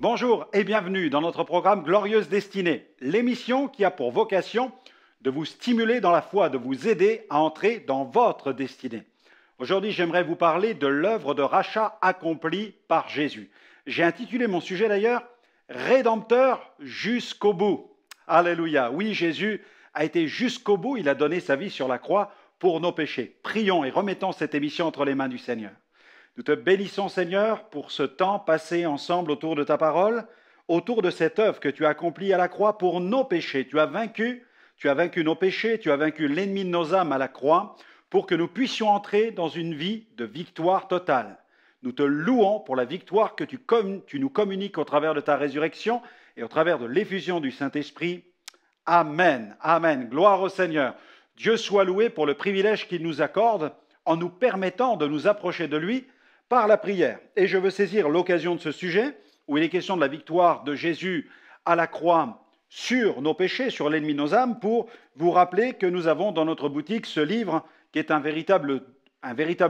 Bonjour et bienvenue dans notre programme Glorieuse Destinée, l'émission qui a pour vocation de vous stimuler dans la foi, de vous aider à entrer dans votre destinée. Aujourd'hui, j'aimerais vous parler de l'œuvre de rachat accomplie par Jésus. J'ai intitulé mon sujet d'ailleurs « Rédempteur jusqu'au bout ». Alléluia. Oui, Jésus a été jusqu'au bout, il a donné sa vie sur la croix pour nos péchés. Prions et remettons cette émission entre les mains du Seigneur. Nous te bénissons, Seigneur, pour ce temps passé ensemble autour de ta parole, autour de cette œuvre que tu as accomplie à la croix pour nos péchés. Tu as vaincu nos péchés, tu as vaincu l'ennemi de nos âmes à la croix pour que nous puissions entrer dans une vie de victoire totale. Nous te louons pour la victoire que tu nous communiques au travers de ta résurrection et au travers de l'effusion du Saint-Esprit. Amen. Amen. Gloire au Seigneur. Dieu soit loué pour le privilège qu'il nous accorde en nous permettant de nous approcher de lui par la prière. Et je veux saisir l'occasion de ce sujet, où il est question de la victoire de Jésus à la croix sur nos péchés, sur l'ennemi de nos âmes, pour vous rappeler que nous avons dans notre boutique ce livre qui est un véritable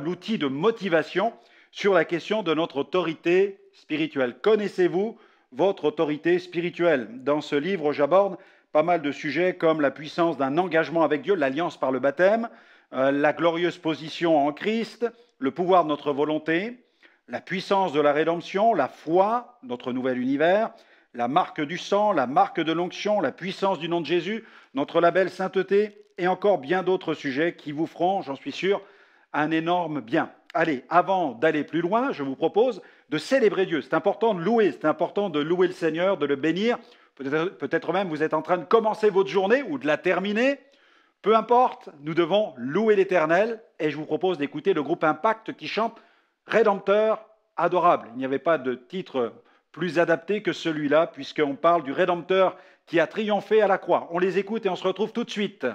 outil de motivation sur la question de notre autorité spirituelle. Connaissez-vous votre autorité spirituelle? Dans ce livre, j'aborde pas mal de sujets comme la puissance d'un engagement avec Dieu, l'alliance par le baptême, la glorieuse position en Christ, le pouvoir de notre volonté, la puissance de la rédemption, la foi, notre nouvel univers, la marque du sang, la marque de l'onction, la puissance du nom de Jésus, notre label sainteté et encore bien d'autres sujets qui vous feront, j'en suis sûr, un énorme bien. Allez, avant d'aller plus loin, je vous propose de célébrer Dieu. C'est important de louer, c'est important de louer le Seigneur, de le bénir. Peut-être même vous êtes en train de commencer votre journée ou de la terminer. Peu importe, nous devons louer l'Éternel et je vous propose d'écouter le groupe Impact qui chante « Rédempteur adorable ». Il n'y avait pas de titre plus adapté que celui-là puisqu'on parle du Rédempteur qui a triomphé à la croix. On les écoute et on se retrouve tout de suite.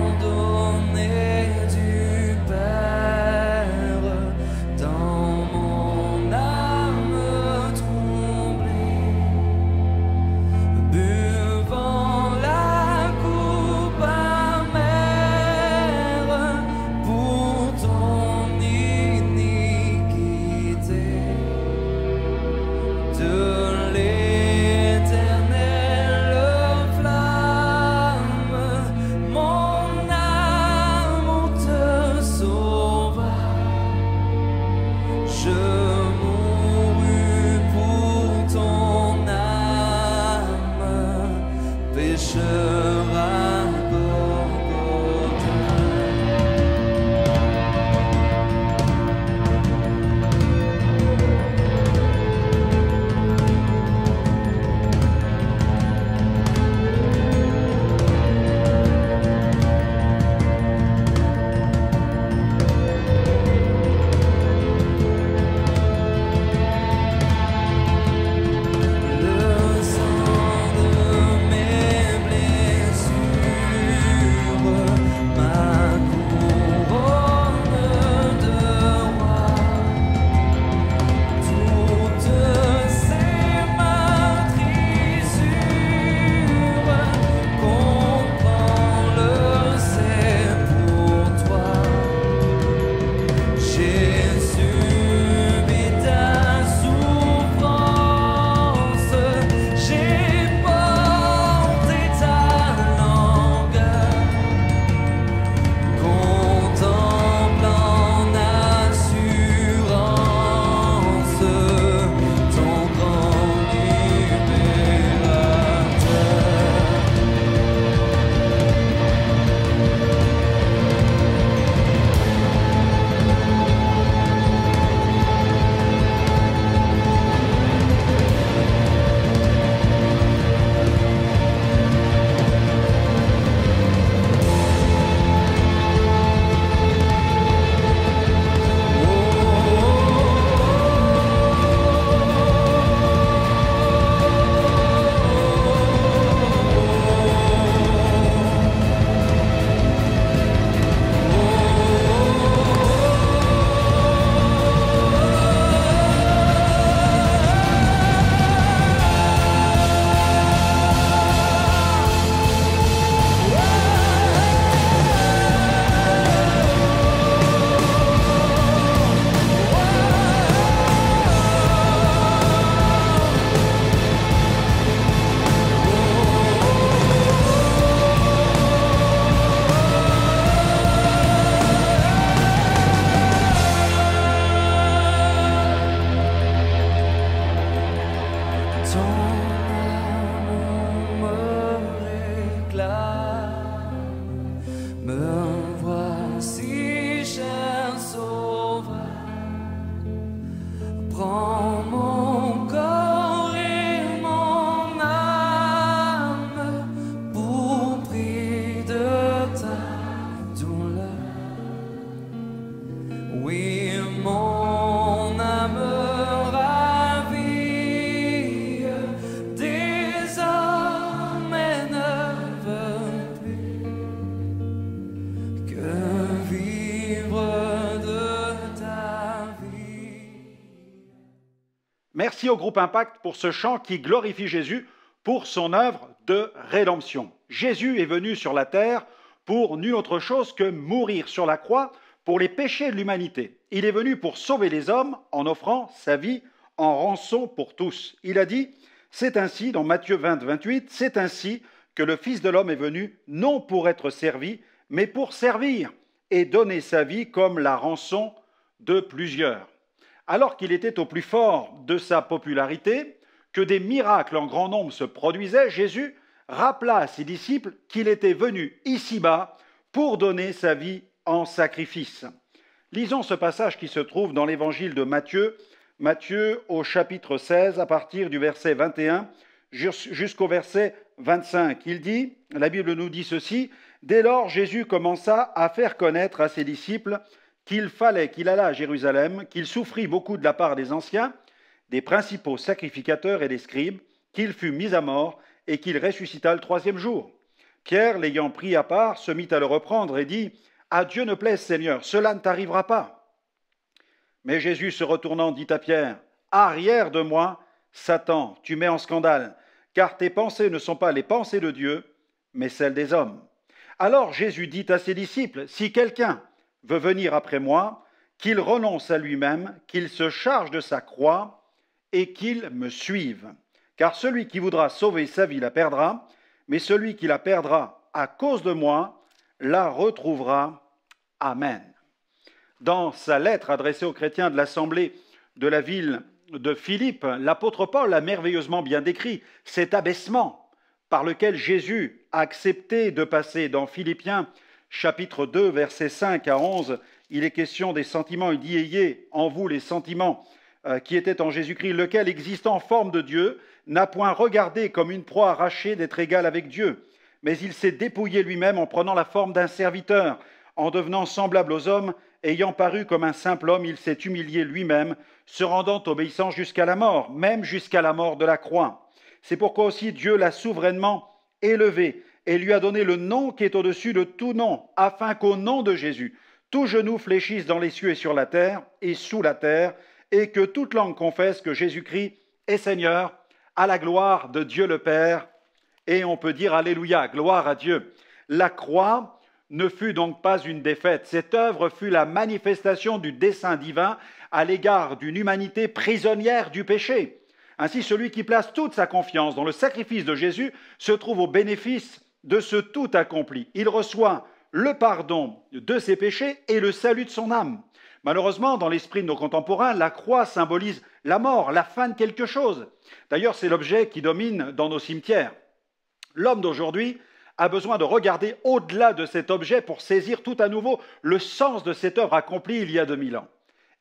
Abandonné du Père. Merci au groupe Impact pour ce chant qui glorifie Jésus pour son œuvre de rédemption. Jésus est venu sur la terre pour nul autre chose que mourir sur la croix pour les péchés de l'humanité. Il est venu pour sauver les hommes en offrant sa vie en rançon pour tous. Il a dit, c'est ainsi, dans Matthieu 20, 28, c'est ainsi que le Fils de l'homme est venu, non pour être servi, mais pour servir et donner sa vie comme la rançon de plusieurs. Alors qu'il était au plus fort de sa popularité, que des miracles en grand nombre se produisaient, Jésus rappela à ses disciples qu'il était venu ici-bas pour donner sa vie en sacrifice. Lisons ce passage qui se trouve dans l'évangile de Matthieu, Matthieu au chapitre 16, à partir du verset 21 jusqu'au verset 25. Il dit, la Bible nous dit ceci, « Dès lors, Jésus commença à faire connaître à ses disciples qu'il fallait qu'il allât à Jérusalem, qu'il souffrit beaucoup de la part des anciens, des principaux sacrificateurs et des scribes, qu'il fut mis à mort et qu'il ressuscita le troisième jour. Pierre, l'ayant pris à part, se mit à le reprendre et dit, « À Dieu ne plaise, Seigneur, cela ne t'arrivera pas. » Mais Jésus, se retournant, dit à Pierre, « Arrière de moi, Satan, tu mets en scandale, car tes pensées ne sont pas les pensées de Dieu, mais celles des hommes. » Alors Jésus dit à ses disciples, « Si quelqu'un veut venir après moi, qu'il renonce à lui-même, qu'il se charge de sa croix et qu'il me suive. Car celui qui voudra sauver sa vie la perdra, mais celui qui la perdra à cause de moi la retrouvera. Amen. » Dans sa lettre adressée aux chrétiens de l'assemblée de la ville de Philippe, l'apôtre Paul a merveilleusement bien décrit cet abaissement par lequel Jésus a accepté de passer. Dans Philippiens chapitre 2, versets 5 à 11, il est question des sentiments. Il dit, « Ayez en vous les sentiments qui étaient en Jésus-Christ, lequel, existant en forme de Dieu, n'a point regardé comme une proie arrachée d'être égal avec Dieu, mais il s'est dépouillé lui-même en prenant la forme d'un serviteur, en devenant semblable aux hommes, ayant paru comme un simple homme, il s'est humilié lui-même, se rendant obéissant jusqu'à la mort, même jusqu'à la mort de la croix. C'est pourquoi aussi Dieu l'a souverainement élevé et lui a donné le nom qui est au-dessus de tout nom, afin qu'au nom de Jésus, tout genou fléchisse dans les cieux et sur la terre et sous la terre, et que toute langue confesse que Jésus-Christ est Seigneur, à la gloire de Dieu le Père. Et on peut dire Alléluia, gloire à Dieu. La croix ne fut donc pas une défaite. Cette œuvre fut la manifestation du dessein divin à l'égard d'une humanité prisonnière du péché. Ainsi, celui qui place toute sa confiance dans le sacrifice de Jésus se trouve au bénéfice de ce tout accompli. Il reçoit le pardon de ses péchés et le salut de son âme. Malheureusement, dans l'esprit de nos contemporains, la croix symbolise la mort, la fin de quelque chose. D'ailleurs, c'est l'objet qui domine dans nos cimetières. L'homme d'aujourd'hui a besoin de regarder au-delà de cet objet pour saisir tout à nouveau le sens de cette œuvre accomplie il y a 2000 ans.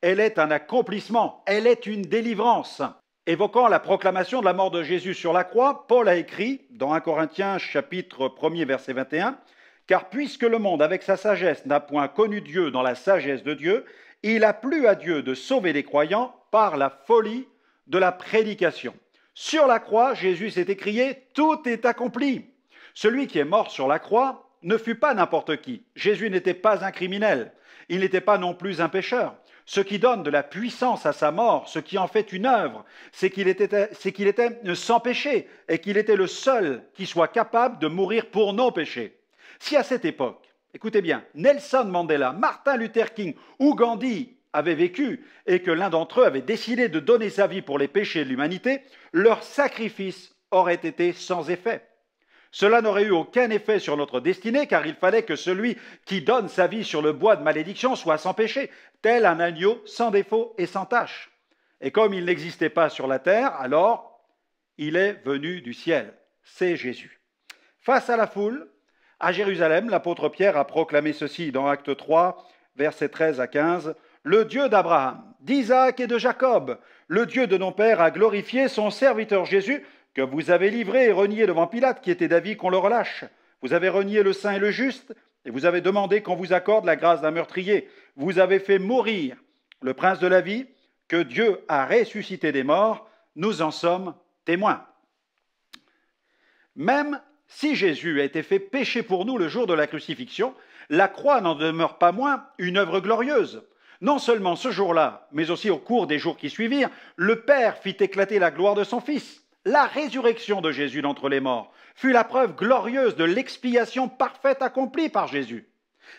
Elle est un accomplissement, elle est une délivrance. Évoquant la proclamation de la mort de Jésus sur la croix, Paul a écrit dans 1 Corinthiens chapitre 1er verset 21, « Car puisque le monde avec sa sagesse n'a point connu Dieu dans la sagesse de Dieu, il a plu à Dieu de sauver les croyants par la folie de la prédication. » Sur la croix, Jésus s'est écrié, « Tout est accompli ». Celui qui est mort sur la croix ne fut pas n'importe qui. Jésus n'était pas un criminel, il n'était pas non plus un pécheur. Ce qui donne de la puissance à sa mort, ce qui en fait une œuvre, c'est qu'il était sans péché et qu'il était le seul qui soit capable de mourir pour nos péchés. Si à cette époque, écoutez bien, Nelson Mandela, Martin Luther King ou Gandhi avaient vécu et que l'un d'entre eux avait décidé de donner sa vie pour les péchés de l'humanité, leur sacrifice aurait été sans effet. Cela n'aurait eu aucun effet sur notre destinée, car il fallait que celui qui donne sa vie sur le bois de malédiction soit sans péché, tel un agneau sans défaut et sans tache. Et comme il n'existait pas sur la terre, alors il est venu du ciel. C'est Jésus. Face à la foule, à Jérusalem, l'apôtre Pierre a proclamé ceci dans Acte 3, versets 13 à 15. « Le Dieu d'Abraham, d'Isaac et de Jacob, le Dieu de nos pères, a glorifié son serviteur Jésus, que vous avez livré et renié devant Pilate, qui était d'avis qu'on le relâche. Vous avez renié le saint et le juste, et vous avez demandé qu'on vous accorde la grâce d'un meurtrier. Vous avez fait mourir le prince de la vie, que Dieu a ressuscité des morts. Nous en sommes témoins. » Même si Jésus a été fait péché pour nous le jour de la crucifixion, la croix n'en demeure pas moins une œuvre glorieuse. Non seulement ce jour-là, mais aussi au cours des jours qui suivirent, le Père fit éclater la gloire de son Fils. La résurrection de Jésus d'entre les morts fut la preuve glorieuse de l'expiation parfaite accomplie par Jésus.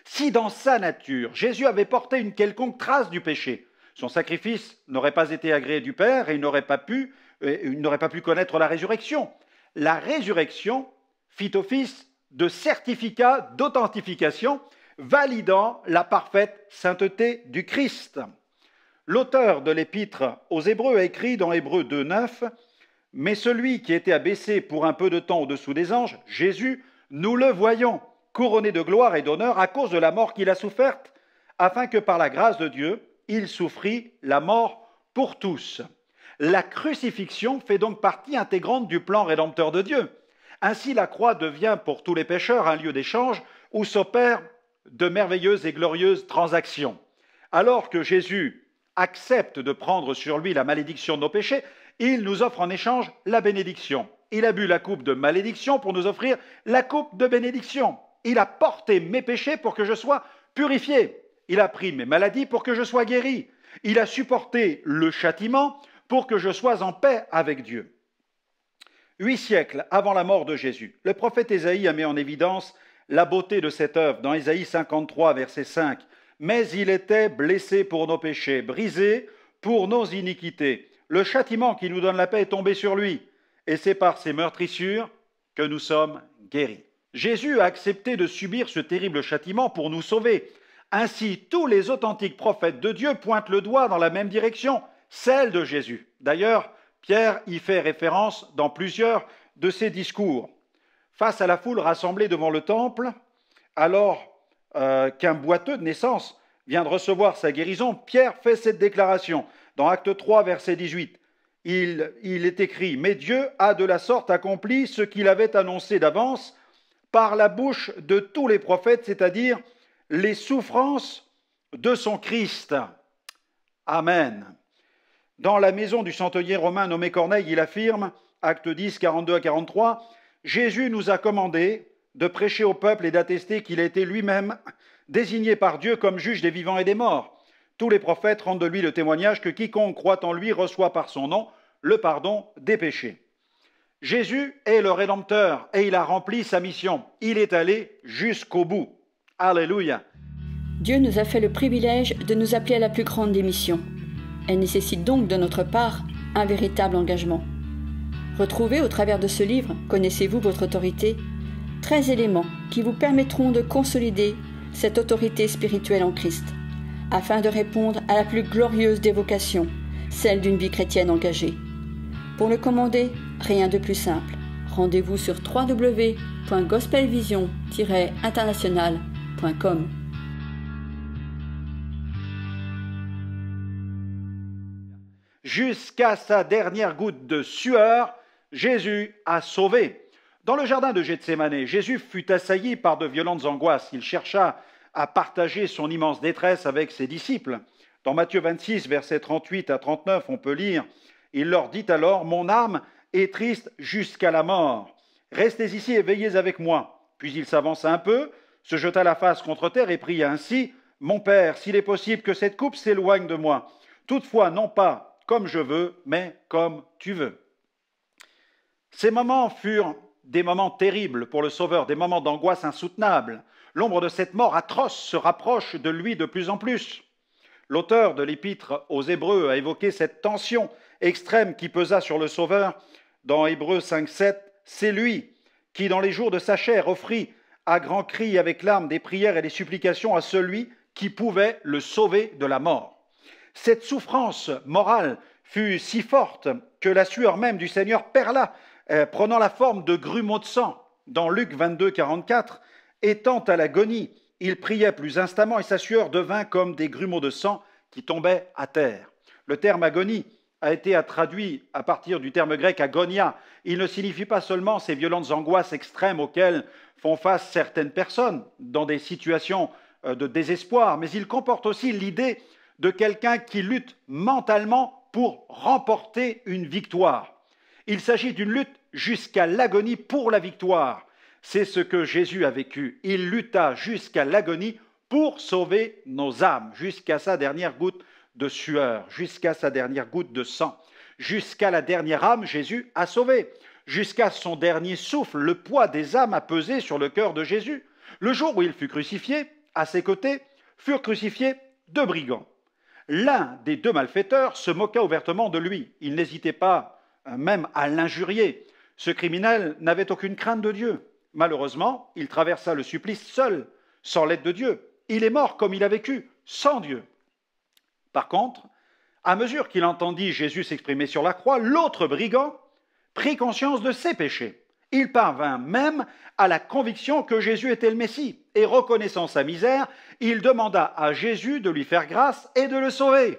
Si dans sa nature, Jésus avait porté une quelconque trace du péché, son sacrifice n'aurait pas été agréé du Père et il n'aurait pas pu connaître la résurrection. La résurrection fit office de certificat d'authentification validant la parfaite sainteté du Christ. L'auteur de l'épître aux Hébreux a écrit dans Hébreux 2,9 « Mais celui qui était abaissé pour un peu de temps au-dessous des anges, Jésus, nous le voyons, couronné de gloire et d'honneur à cause de la mort qu'il a soufferte, afin que par la grâce de Dieu, il souffrit la mort pour tous. » La crucifixion fait donc partie intégrante du plan rédempteur de Dieu. Ainsi, la croix devient pour tous les pécheurs un lieu d'échange où s'opèrent de merveilleuses et glorieuses transactions. Alors que Jésus accepte de prendre sur lui la malédiction de nos péchés, il nous offre en échange la bénédiction. Il a bu la coupe de malédiction pour nous offrir la coupe de bénédiction. Il a porté mes péchés pour que je sois purifié. Il a pris mes maladies pour que je sois guéri. Il a supporté le châtiment pour que je sois en paix avec Dieu. 8 siècles avant la mort de Jésus, le prophète Ésaïe a mis en évidence la beauté de cette œuvre dans Ésaïe 53, verset 5. « Mais il était blessé pour nos péchés, brisé pour nos iniquités. Le châtiment qui nous donne la paix est tombé sur lui, et c'est par ses meurtrissures que nous sommes guéris. » Jésus a accepté de subir ce terrible châtiment pour nous sauver. Ainsi, tous les authentiques prophètes de Dieu pointent le doigt dans la même direction, celle de Jésus. D'ailleurs, Pierre y fait référence dans plusieurs de ses discours. Face à la foule rassemblée devant le temple, alors qu'un boiteux de naissance vient de recevoir sa guérison, Pierre fait cette déclaration. Dans Acte 3, verset 18, il est écrit « Mais Dieu a de la sorte accompli ce qu'il avait annoncé d'avance par la bouche de tous les prophètes, c'est-à-dire les souffrances de son Christ. » Amen. Dans la maison du centenier romain nommé Corneille, il affirme, Acte 10, 42 à 43, « Jésus nous a commandé de prêcher au peuple et d'attester qu'il a été lui-même désigné par Dieu comme juge des vivants et des morts. Tous les prophètes rendent de lui le témoignage que quiconque croit en lui reçoit par son nom le pardon des péchés. » Jésus est le Rédempteur et il a rempli sa mission. Il est allé jusqu'au bout. Alléluia. Dieu nous a fait le privilège de nous appeler à la plus grande des missions. Elle nécessite donc de notre part un véritable engagement. Retrouvez au travers de ce livre, Connaissez-vous votre autorité ? 13 éléments qui vous permettront de consolider cette autorité spirituelle en Christ, afin de répondre à la plus glorieuse des vocations, celle d'une vie chrétienne engagée. Pour le commander, rien de plus simple. Rendez-vous sur www.gospelvision-international.com. Jusqu'à sa dernière goutte de sueur, Jésus a sauvé. Dans le jardin de Gethsémanée, Jésus fut assailli par de violentes angoisses. Il chercha à partager son immense détresse avec ses disciples. Dans Matthieu 26, versets 38 à 39, on peut lire « Il leur dit alors, mon âme est triste jusqu'à la mort. Restez ici et veillez avec moi. » Puis il s'avança un peu, se jeta la face contre terre et pria ainsi, « Mon Père, s'il est possible que cette coupe s'éloigne de moi. Toutefois, non pas comme je veux, mais comme tu veux. » Ces moments furent des moments terribles pour le Sauveur, des moments d'angoisse insoutenables. L'ombre de cette mort atroce se rapproche de lui de plus en plus. L'auteur de l'épître aux Hébreux a évoqué cette tension extrême qui pesa sur le Sauveur dans Hébreux 5,7. C'est lui qui, dans les jours de sa chair, offrit à grands cris et avec larmes des prières et des supplications à celui qui pouvait le sauver de la mort. Cette souffrance morale fut si forte que la sueur même du Seigneur perla, prenant la forme de grumeaux de sang. Dans Luc 22, 44, étant à l'agonie, il priait plus instamment et sa sueur devint comme des grumeaux de sang qui tombaient à terre. Le terme agonie a été traduit à partir du terme grec agonia. Il ne signifie pas seulement ces violentes angoisses extrêmes auxquelles font face certaines personnes dans des situations de désespoir, mais il comporte aussi l'idée de quelqu'un qui lutte mentalement pour remporter une victoire. Il s'agit d'une lutte jusqu'à l'agonie pour la victoire. C'est ce que Jésus a vécu. Il lutta jusqu'à l'agonie pour sauver nos âmes, jusqu'à sa dernière goutte de sueur, jusqu'à sa dernière goutte de sang. Jusqu'à la dernière âme, Jésus a sauvé. Jusqu'à son dernier souffle, le poids des âmes a pesé sur le cœur de Jésus. Le jour où il fut crucifié, à ses côtés furent crucifiés deux brigands. L'un des deux malfaiteurs se moqua ouvertement de lui. Il n'hésitait pas même à l'injurier. Ce criminel n'avait aucune crainte de Dieu. Malheureusement, il traversa le supplice seul, sans l'aide de Dieu. Il est mort comme il a vécu, sans Dieu. Par contre, à mesure qu'il entendit Jésus s'exprimer sur la croix, l'autre brigand prit conscience de ses péchés. Il parvint même à la conviction que Jésus était le Messie, et reconnaissant sa misère, il demanda à Jésus de lui faire grâce et de le sauver.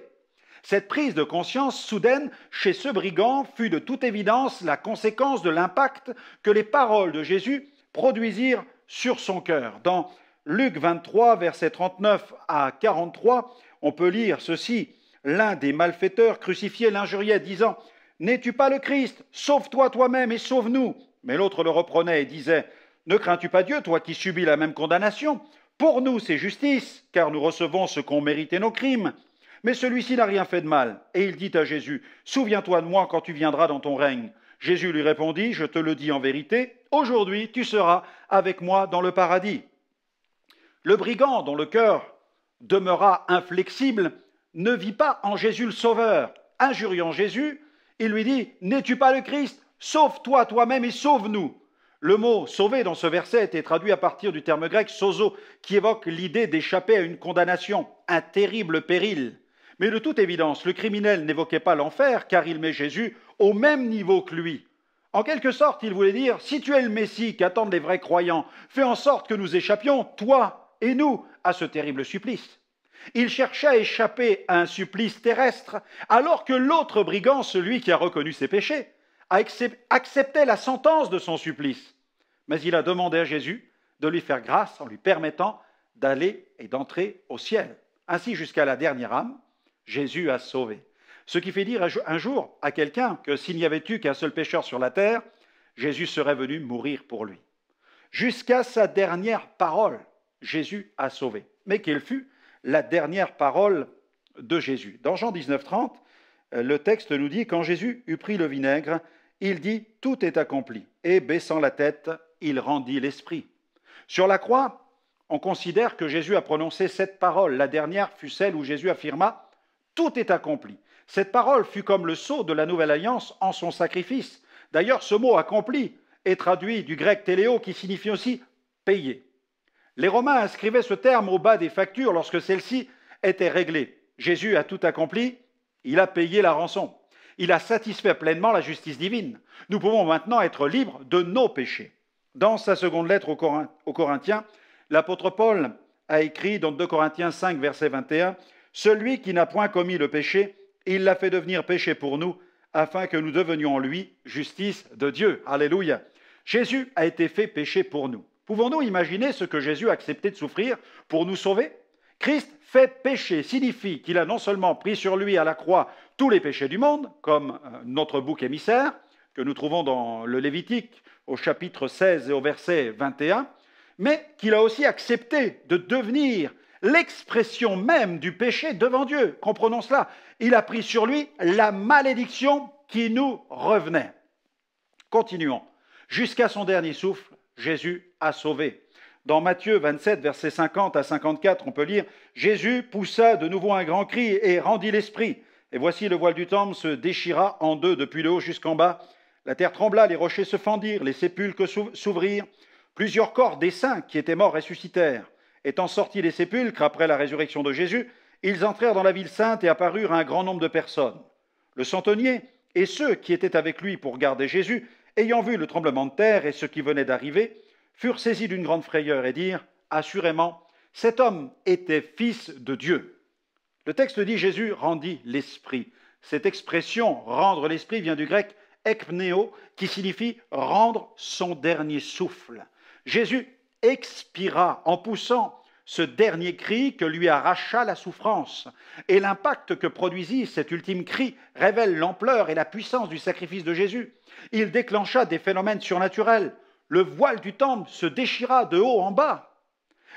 Cette prise de conscience soudaine chez ce brigand fut de toute évidence la conséquence de l'impact que les paroles de Jésus produisirent sur son cœur. Dans Luc 23, versets 39 à 43, on peut lire ceci. L'un des malfaiteurs crucifiés l'injuriait, disant « N'es-tu pas le Christ? Sauve-toi toi-même et sauve-nous » Mais l'autre le reprenait et disait « Ne crains-tu pas Dieu, toi qui subis la même condamnation? Pour nous, c'est justice, car nous recevons ce qu'ont mérité nos crimes. » Mais celui-ci n'a rien fait de mal. Et il dit à Jésus « Souviens-toi de moi quand tu viendras dans ton règne. » Jésus lui répondit « Je te le dis en vérité, aujourd'hui tu seras avec moi dans le paradis. » Le brigand, dont le cœur demeura inflexible, ne vit pas en Jésus le Sauveur. Injuriant Jésus, il lui dit « N'es-tu pas le Christ? Sauve-toi toi-même et sauve-nous » Le mot « sauver » dans ce verset était traduit à partir du terme grec « sozo » qui évoque l'idée d'échapper à une condamnation, un terrible péril. Mais de toute évidence, le criminel n'évoquait pas l'enfer car il met Jésus au même niveau que lui. En quelque sorte, il voulait dire « Si tu es le Messie qu'attendent les vrais croyants, fais en sorte que nous échappions, toi et nous, à ce terrible supplice. » Il cherchait à échapper à un supplice terrestre, alors que l'autre brigand, celui qui a reconnu ses péchés, acceptait la sentence de son supplice. Mais il a demandé à Jésus de lui faire grâce en lui permettant d'aller et d'entrer au ciel. Ainsi, jusqu'à la dernière âme, Jésus a sauvé. Ce qui fait dire un jour à quelqu'un que s'il n'y avait eu qu'un seul pécheur sur la terre, Jésus serait venu mourir pour lui. Jusqu'à sa dernière parole, Jésus a sauvé. Mais quelle fut la dernière parole de Jésus? Dans Jean 19, 30, le texte nous dit « Quand Jésus eut pris le vinaigre, il dit « Tout est accompli ». Et baissant la tête, il rendit l'esprit. Sur la croix, on considère que Jésus a prononcé cette parole. La dernière fut celle où Jésus affirma « Tout est accompli ». Cette parole fut comme le sceau de la nouvelle alliance en son sacrifice. D'ailleurs, ce mot « accompli » est traduit du grec « téléo » qui signifie aussi « payer ». Les Romains inscrivaient ce terme au bas des factures lorsque celles-ci étaient réglées. Jésus a tout accompli, il a payé la rançon. Il a satisfait pleinement la justice divine. Nous pouvons maintenant être libres de nos péchés. Dans sa seconde lettre aux Corinthiens, l'apôtre Paul a écrit dans 2 Corinthiens 5, verset 21, « Celui qui n'a point commis le péché, il l'a fait devenir péché pour nous, afin que nous devenions en lui justice de Dieu. » Alléluia. Jésus a été fait péché pour nous. Pouvons-nous imaginer ce que Jésus a accepté de souffrir pour nous sauver? Christ fait péché signifie qu'il a non seulement pris sur lui à la croix tous les péchés du monde, comme notre bouc émissaire, que nous trouvons dans le Lévitique au chapitre 16 et au verset 21, mais qu'il a aussi accepté de devenir l'expression même du péché devant Dieu. Comprenons cela. Il a pris sur lui la malédiction qui nous revenait. Continuons. Jusqu'à son dernier souffle, Jésus a sauvé. Dans Matthieu 27, versets 50 à 54, on peut lire « Jésus poussa de nouveau un grand cri et rendit l'esprit. Et voici le voile du temple se déchira en deux depuis le haut jusqu'en bas. La terre trembla, les rochers se fendirent, les sépulcres s'ouvrirent. Plusieurs corps des saints qui étaient morts ressuscitèrent. Étant sortis des sépulcres après la résurrection de Jésus, ils entrèrent dans la ville sainte et apparurent à un grand nombre de personnes. Le centenier et ceux qui étaient avec lui pour garder Jésus, ayant vu le tremblement de terre et ce qui venait d'arriver, furent saisis d'une grande frayeur et dirent « Assurément, cet homme était fils de Dieu. » Le texte dit « Jésus rendit l'esprit ». Cette expression « rendre l'esprit » vient du grec « ekpneo » qui signifie « rendre son dernier souffle ». Jésus expira en poussant ce dernier cri que lui arracha la souffrance. Et l'impact que produisit cet ultime cri révèle l'ampleur et la puissance du sacrifice de Jésus. Il déclencha des phénomènes surnaturels. Le voile du temple se déchira de haut en bas.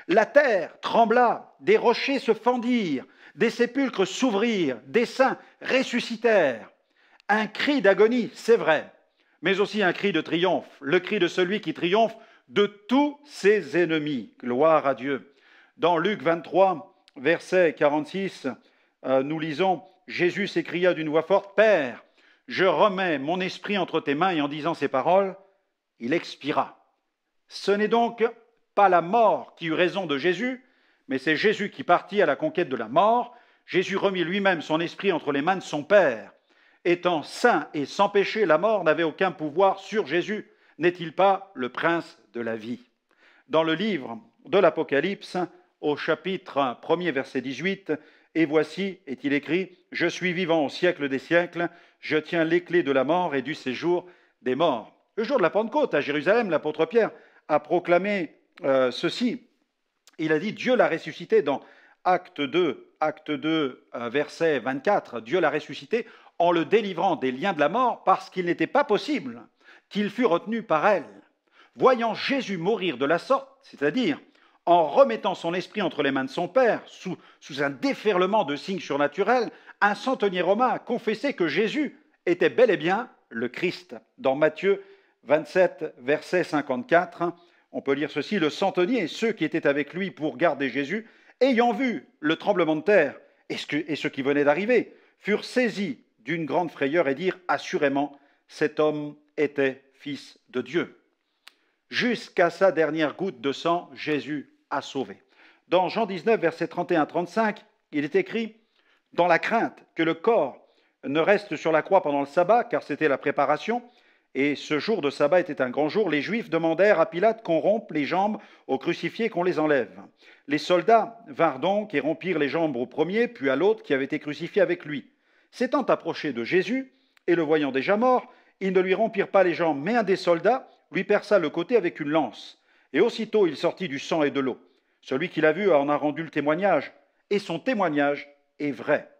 La terre trembla, des rochers se fendirent, des sépulcres s'ouvrirent, des saints ressuscitèrent. Un cri d'agonie, c'est vrai, mais aussi un cri de triomphe, le cri de celui qui triomphe de tous ses ennemis. Gloire à Dieu. Dans Luc 23, verset 46, nous lisons « Jésus s'écria d'une voix forte, « Père, je remets mon esprit entre tes mains » et en disant ces paroles, il expira. Ce n'est donc pas la mort qui eut raison de Jésus, mais c'est Jésus qui partit à la conquête de la mort. Jésus remit lui-même son esprit entre les mains de son Père. Étant saint et sans péché, la mort n'avait aucun pouvoir sur Jésus. N'est-il pas le prince de la vie? Dans le livre de l'Apocalypse, au chapitre 1er, verset 18, « Et voici, est-il écrit, je suis vivant au siècle des siècles, je tiens les clés de la mort et du séjour des morts. » Le jour de la Pentecôte, à Jérusalem, l'apôtre Pierre a proclamé ceci. Il a dit, Dieu l'a ressuscité dans Acte 2, verset 24. Dieu l'a ressuscité en le délivrant des liens de la mort parce qu'il n'était pas possible qu'il fût retenu par elle. Voyant Jésus mourir de la sorte, c'est-à-dire en remettant son esprit entre les mains de son Père, sous un déferlement de signes surnaturels, un centenier romain a confessé que Jésus était bel et bien le Christ. Dans Matthieu 27, verset 54, on peut lire ceci, « Le centenier et ceux qui étaient avec lui pour garder Jésus, ayant vu le tremblement de terre et ce qui venait d'arriver, furent saisis d'une grande frayeur et dirent, assurément, cet homme était fils de Dieu. » Jusqu'à sa dernière goutte de sang, Jésus a sauvé. Dans Jean 19, versets 31-35, il est écrit « Dans la crainte que le corps ne reste sur la croix pendant le sabbat, car c'était la préparation, et ce jour de sabbat était un grand jour, les Juifs demandèrent à Pilate qu'on rompe les jambes aux crucifiés, qu'on les enlève. Les soldats vinrent donc et rompirent les jambes au premier, puis à l'autre qui avait été crucifié avec lui. S'étant approchés de Jésus, et le voyant déjà mort, ils ne lui rompirent pas les jambes, mais un des soldats lui perça le côté avec une lance. Et aussitôt il sortit du sang et de l'eau. Celui qui l'a vu en a rendu le témoignage, et son témoignage est vrai.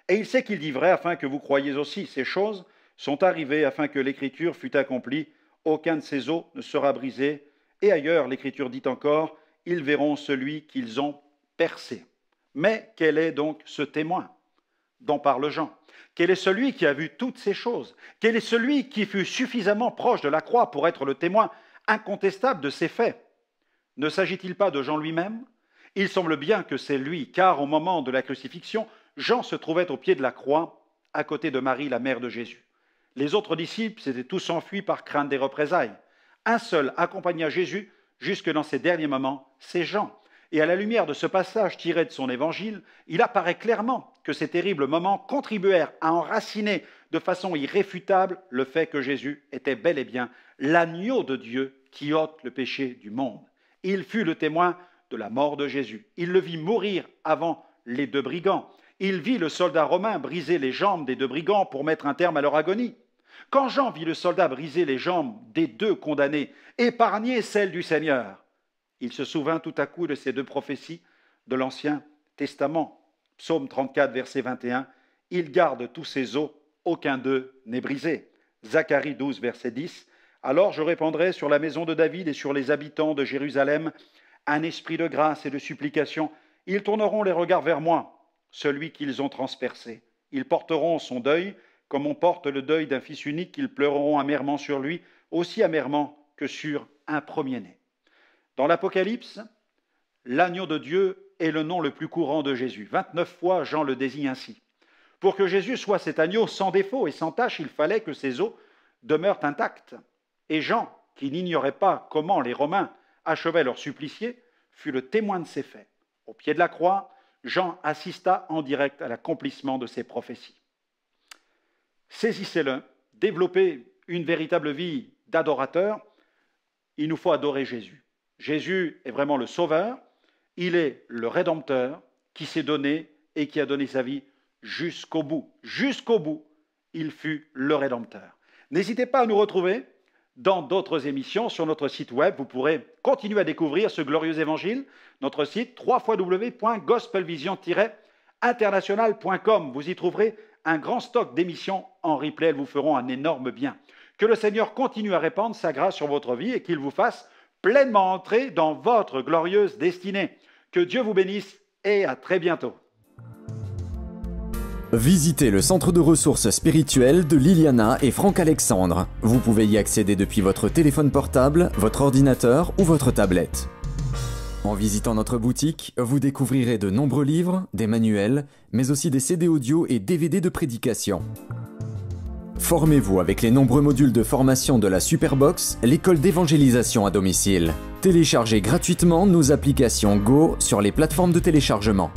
Et il sait qu'il dit vrai, afin que vous croyiez aussi. Ces choses sont arrivées afin que l'Écriture fût accomplie. Aucun de ces os ne sera brisé. Et ailleurs, l'Écriture dit encore, ils verront celui qu'ils ont percé. Mais quel est donc ce témoin dont parle Jean? Quel est celui qui a vu toutes ces choses? Quel est celui qui fut suffisamment proche de la croix pour être le témoin incontestable de ces faits? Ne s'agit-il pas de Jean lui-même? Il semble bien que c'est lui, car au moment de la crucifixion, Jean se trouvait au pied de la croix, à côté de Marie, la mère de Jésus. Les autres disciples s'étaient tous enfuis par crainte des représailles. Un seul accompagna Jésus jusque dans ses derniers moments, c'est Jean. Et à la lumière de ce passage tiré de son évangile, il apparaît clairement que ces terribles moments contribuèrent à enraciner de façon irréfutable le fait que Jésus était bel et bien l'agneau de Dieu qui ôte le péché du monde. Il fut le témoin de la mort de Jésus. Il le vit mourir avant les deux brigands. Il vit le soldat romain briser les jambes des deux brigands pour mettre un terme à leur agonie. Quand Jean vit le soldat briser les jambes des deux condamnés, épargner celles du Seigneur, il se souvint tout à coup de ces deux prophéties de l'Ancien Testament. Psaume 34, verset 21, « Il garde tous ses os, aucun d'eux n'est brisé. » Zacharie 12, verset 10, « Alors je répandrai sur la maison de David et sur les habitants de Jérusalem un esprit de grâce et de supplication. Ils tourneront les regards vers moi, celui qu'ils ont transpercé. Ils porteront son deuil, comme on porte le deuil d'un fils unique. Ils pleureront amèrement sur lui, aussi amèrement que sur un premier-né. » Dans l'Apocalypse, l'agneau de Dieu est le nom le plus courant de Jésus. 29 fois, Jean le désigne ainsi. Pour que Jésus soit cet agneau sans défaut et sans tache, il fallait que ses os demeurent intacts. Et Jean, qui n'ignorait pas comment les Romains achevaient leur supplicié, fut le témoin de ces faits. Au pied de la croix, Jean assista en direct à l'accomplissement de ces prophéties. Saisissez-le, développez une véritable vie d'adorateur. Il nous faut adorer Jésus. Jésus est vraiment le Sauveur, il est le Rédempteur qui s'est donné et qui a donné sa vie jusqu'au bout. Jusqu'au bout, il fut le Rédempteur. N'hésitez pas à nous retrouver dans d'autres émissions sur notre site web. Vous pourrez continuer à découvrir ce glorieux évangile. Notre site www.gospelvision-international.com. Vous y trouverez un grand stock d'émissions en replay. Elles vous feront un énorme bien. Que le Seigneur continue à répandre sa grâce sur votre vie et qu'il vous fasse pleinement entrer dans votre glorieuse destinée. Que Dieu vous bénisse et à très bientôt. Visitez le centre de ressources spirituelles de Liliana et Franck Alexandre. Vous pouvez y accéder depuis votre téléphone portable, votre ordinateur ou votre tablette. En visitant notre boutique, vous découvrirez de nombreux livres, des manuels, mais aussi des CD audio et DVD de prédication. Formez-vous avec les nombreux modules de formation de la Superbox, l'école d'évangélisation à domicile. Téléchargez gratuitement nos applications Go sur les plateformes de téléchargement.